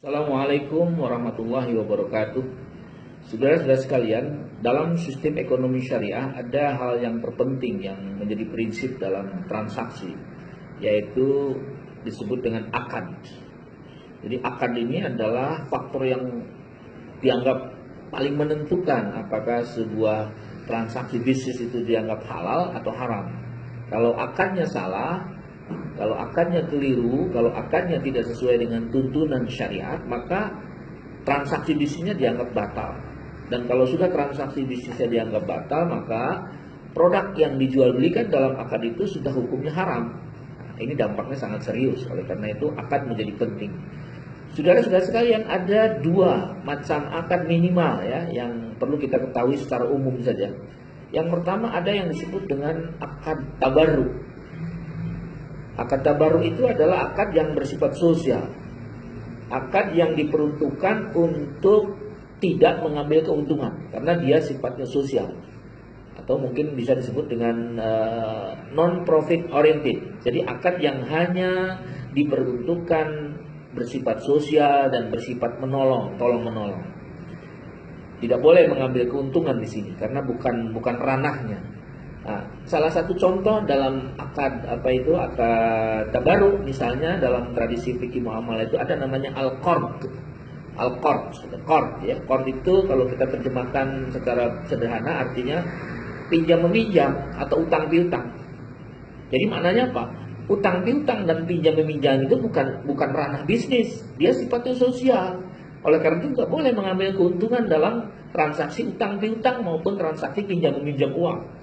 Assalamualaikum warahmatullahi wabarakatuh. Saudara-saudara sekalian, dalam sistem ekonomi syariah ada hal yang terpenting yang menjadi prinsip dalam transaksi, yaitu disebut dengan akad. Jadi akad ini adalah faktor yang dianggap paling menentukan apakah sebuah transaksi bisnis itu dianggap halal atau haram. Kalau akadnya salah, kalau akadnya keliru, kalau akadnya tidak sesuai dengan tuntunan syariat, maka transaksi bisnisnya dianggap batal. Dan kalau sudah transaksi bisnisnya dianggap batal, maka produk yang dijual belikan dalam akad itu sudah hukumnya haram. Nah, ini dampaknya sangat serius. Oleh karena itu akad menjadi penting. Saudara-saudara sekalian, ada dua macam akad minimal ya yang perlu kita ketahui secara umum saja. Yang pertama ada yang disebut dengan akad tabarruk. Akad tabarruk itu adalah akad yang bersifat sosial. Akad yang diperuntukkan untuk tidak mengambil keuntungan karena dia sifatnya sosial. Atau mungkin bisa disebut dengan non-profit oriented. Jadi akad yang hanya diperuntukkan bersifat sosial dan bersifat menolong, tolong-menolong. Tidak boleh mengambil keuntungan di sini karena bukan ranahnya. Nah, salah satu contoh dalam akad akad tabarruk misalnya dalam tradisi fikih muamalah itu ada namanya al-qard. Al-qard, ya. Qard itu kalau kita terjemahkan secara sederhana artinya pinjam meminjam atau utang piutang. Jadi maknanya apa? Utang piutang dan pinjam meminjam itu bukan ranah bisnis, dia sifatnya sosial. Oleh karena itu tidak boleh mengambil keuntungan dalam transaksi utang piutang maupun transaksi pinjam meminjam uang.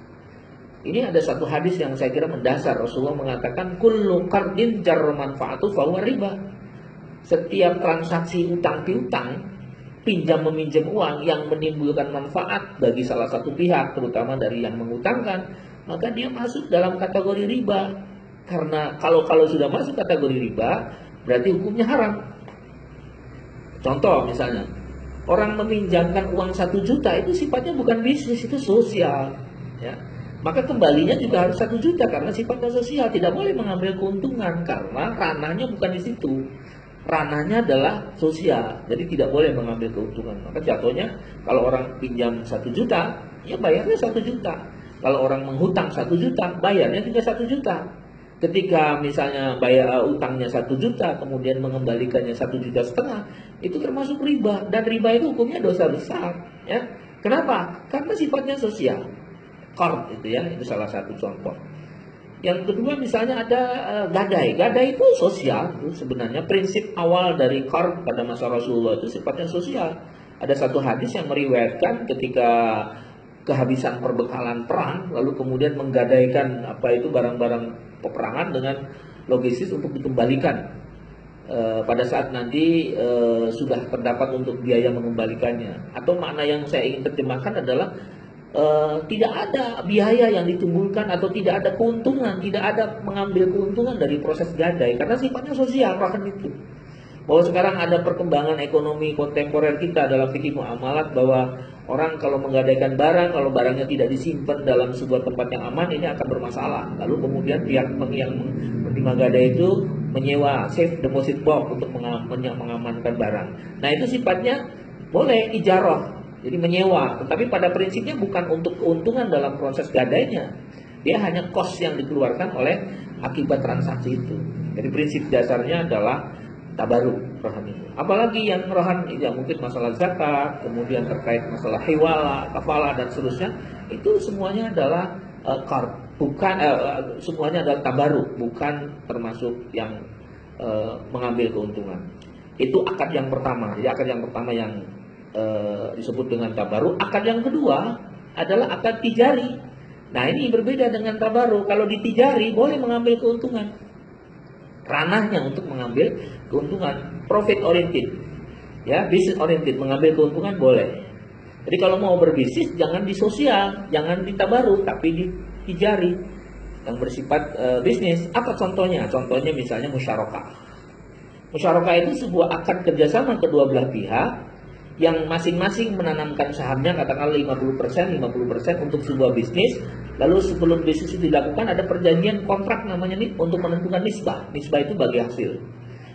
Ini ada satu hadis yang saya kira mendasar. Rasulullah mengatakan kullu qardin jarra manfaatu fahuwa riba. Setiap transaksi utang piutang, pinjam meminjam uang yang menimbulkan manfaat bagi salah satu pihak, terutama dari yang mengutangkan, maka dia masuk dalam kategori riba. Karena kalau sudah masuk kategori riba, berarti hukumnya haram. Contoh misalnya, orang meminjamkan uang 1 juta itu sifatnya bukan bisnis, itu sosial, ya. Maka kembalinya juga harus 1 juta karena sifatnya sosial, tidak boleh mengambil keuntungan karena ranahnya bukan di situ. Ranahnya adalah sosial, jadi tidak boleh mengambil keuntungan. Maka jatuhnya kalau orang pinjam 1 juta, ya bayarnya 1 juta. Kalau orang menghutang 1 juta, bayarnya juga 1 juta. Ketika misalnya bayar utangnya 1 juta, kemudian mengembalikannya 1,5 juta, itu termasuk riba. Dan riba itu hukumnya dosa besar. Ya. Kenapa? Karena sifatnya sosial. Qard itu ya, itu salah satu contoh. Yang kedua misalnya ada gadai. Gadai itu sosial. Itu sebenarnya prinsip awal dari qard pada masa Rasulullah itu sifatnya sosial. Ada satu hadis yang meriwayatkan ketika kehabisan perbekalan perang, lalu kemudian menggadaikan barang-barang peperangan dengan logistis untuk dikembalikan pada saat nanti sudah terdapat untuk biaya mengembalikannya. Atau makna yang saya ingin terjemahkan adalah tidak ada biaya yang ditimbulkan atau tidak ada keuntungan, tidak ada mengambil keuntungan dari proses gadai karena sifatnya sosial bahkan itu. Bahwa sekarang ada perkembangan ekonomi kontemporer kita dalam fikih muamalat bahwa orang kalau menggadaikan barang, kalau barangnya tidak disimpan dalam sebuah tempat yang aman, ini akan bermasalah. Lalu kemudian pihak yang menerima gadai itu menyewa safe deposit box untuk mengamankan barang. Nah itu sifatnya boleh ijarah, jadi menyewa. Tetapi pada prinsipnya bukan untuk keuntungan dalam proses gadainya. Dia hanya cost yang dikeluarkan oleh akibat transaksi itu. Jadi prinsip dasarnya adalah tabarruk rohan itu. Apalagi yang rohan ya mungkin masalah zakat, kemudian terkait masalah hiwala, kafalah dan seterusnya, itu semuanya adalah qard, bukan semuanya adalah tabarruk, bukan termasuk yang mengambil keuntungan. Itu akad yang pertama. Jadi akad yang pertama yang disebut dengan tabarruk. Akad yang kedua adalah akad tijari. Nah, ini berbeda dengan tabarruk. Kalau di tijari boleh mengambil keuntungan. Ranahnya untuk mengambil keuntungan, profit oriented, ya, business oriented, mengambil keuntungan boleh. Jadi kalau mau berbisnis jangan di sosial, jangan di tabarruk, tapi di tijari yang bersifat bisnis. Apa contohnya? Contohnya misalnya musyarakah. Musyarakah itu sebuah akad kerjasama kedua belah pihak yang masing-masing menanamkan sahamnya katakanlah 50% untuk sebuah bisnis. Lalu sebelum bisnis itu dilakukan ada perjanjian kontrak namanya nih untuk menentukan nisbah. Nisbah itu bagi hasil.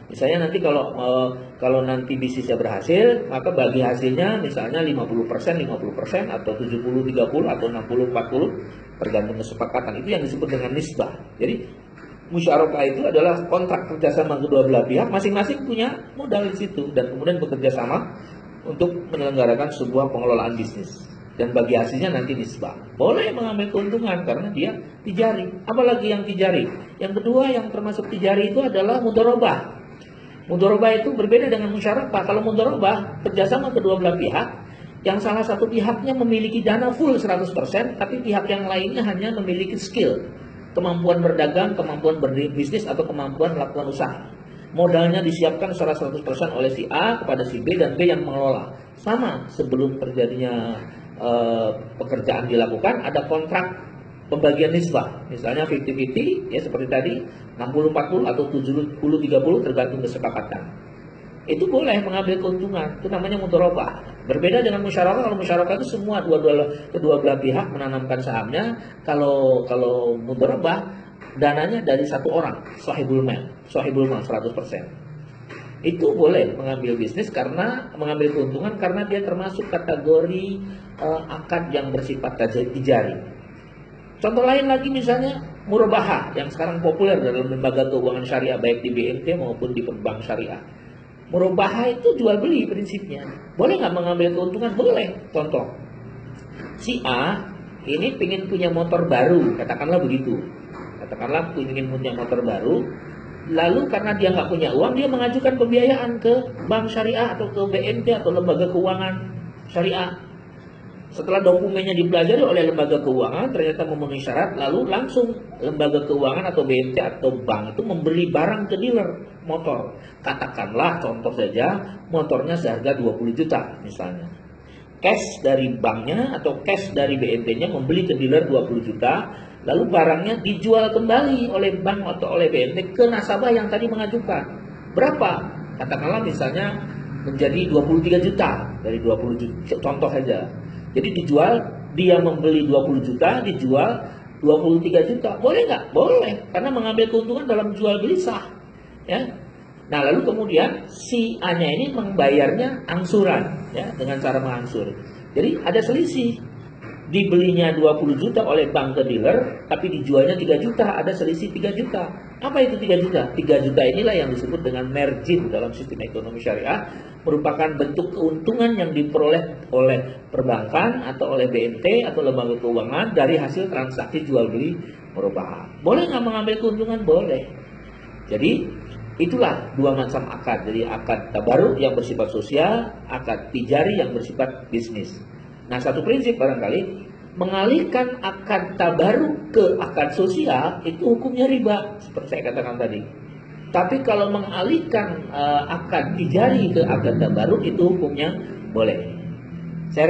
Misalnya nanti kalau nanti bisnisnya berhasil, maka bagi hasilnya misalnya 50%, 50% atau 70-30 atau 60-40 tergantung kesepakatan. Itu yang disebut dengan nisbah. Jadi musyarakah itu adalah kontrak kerjasama kedua belah pihak, masing-masing punya modal di situ dan kemudian bekerja sama untuk menyelenggarakan sebuah pengelolaan bisnis. Dan bagi hasilnya nanti nisbah. Boleh mengambil keuntungan karena dia tijari. Apalagi yang tijari? Yang kedua yang termasuk tijari itu adalah mudharabah. Mudharabah itu berbeda dengan musyarakah. Kalau mudharabah kerjasama kedua belah pihak, yang salah satu pihaknya memiliki dana full 100%, tapi pihak yang lainnya hanya memiliki skill, kemampuan berdagang, kemampuan berbisnis, atau kemampuan melakukan usaha. Modalnya disiapkan secara 100% oleh si A kepada si B, dan B yang mengelola. Sama sebelum terjadinya pekerjaan dilakukan, ada kontrak pembagian nisbah, misalnya 50-50, ya seperti tadi, 60-40 atau 70-30 tergantung kesepakatan. Itu boleh mengambil keuntungan, itu namanya mudharabah. Berbeda dengan musyarakah. Kalau musyarakah itu semua kedua belah pihak menanamkan sahamnya. Kalau mudharabah, dananya dari satu orang, sahibul mal 100%. Itu boleh mengambil bisnis karena mengambil keuntungan karena dia termasuk kategori akad yang bersifat tijari. Contoh lain lagi misalnya murabahah yang sekarang populer dalam lembaga keuangan syariah baik di BNT maupun di bank syariah. Murabahah itu jual beli prinsipnya. Boleh nggak mengambil keuntungan? Boleh. Contoh, si A ini ingin punya motor baru, katakanlah begitu. Katakanlah ingin punya motor baru, lalu karena dia nggak punya uang, dia mengajukan pembiayaan ke bank syariah atau ke BNT atau lembaga keuangan syariah. Setelah dokumennya dipelajari oleh lembaga keuangan, ternyata memenuhi syarat, lalu langsung lembaga keuangan atau BNT atau bank itu membeli barang ke dealer motor. Katakanlah contoh saja, motornya seharga 20 juta misalnya. Cash dari banknya atau cash dari BNT-nya membeli ke dealer 20 juta, lalu barangnya dijual kembali oleh bank atau oleh BNT ke nasabah yang tadi mengajukan. Berapa? Katakanlah misalnya menjadi 23 juta dari 20 juta, contoh saja. Jadi dijual, dia membeli 20 juta, dijual 23 juta. Boleh nggak? Boleh, karena mengambil keuntungan dalam jual beli sah. Ya. Nah lalu kemudian si A-nya ini membayarnya angsuran, ya, dengan cara mengangsur. Jadi ada selisih. Dibelinya 20 juta oleh bank ke dealer, tapi dijualnya 3 juta, ada selisih 3 juta. Apa itu 3 juta? 3 juta inilah yang disebut dengan margin dalam sistem ekonomi syariah, merupakan bentuk keuntungan yang diperoleh oleh perbankan atau oleh BNT atau lembaga keuangan dari hasil transaksi jual beli murabahah. Boleh nggak mengambil keuntungan? Boleh. Jadi itulah dua macam akad. Jadi akad tabaruk yang bersifat sosial, akad tijari yang bersifat bisnis. Nah, satu prinsip barangkali, mengalihkan akad tabaruk ke akad sosial itu hukumnya riba, seperti saya katakan tadi. Tapi kalau mengalihkan akad tijari ke akad tabaruk itu hukumnya boleh. Saya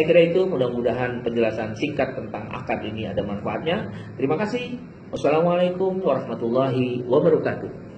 kira itu, mudah-mudahan penjelasan singkat tentang akad ini ada manfaatnya. Terima kasih. Wassalamualaikum warahmatullahi wabarakatuh.